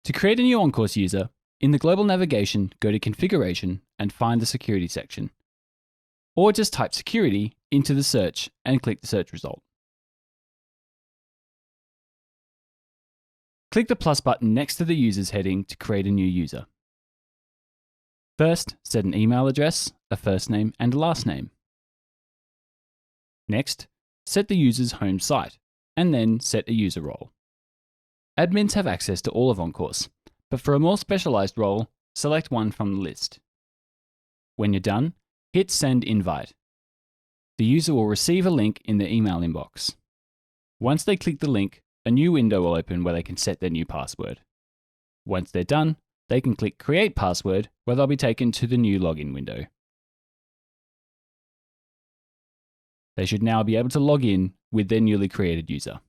To create a new onCourse user, in the global navigation, go to Configuration and find the Security section. Or just type Security into the search and click the search result. Click the plus button next to the Users heading to create a new user. First, set an email address, a first name and a last name. Next, set the user's home site, and then set a user role. Admins have access to all of onCourse, but for a more specialized role, select one from the list. When you're done, hit Send Invite. The user will receive a link in their email inbox. Once they click the link, a new window will open where they can set their new password. Once they're done, they can click Create Password, where they'll be taken to the new login window. They should now be able to log in with their newly created user.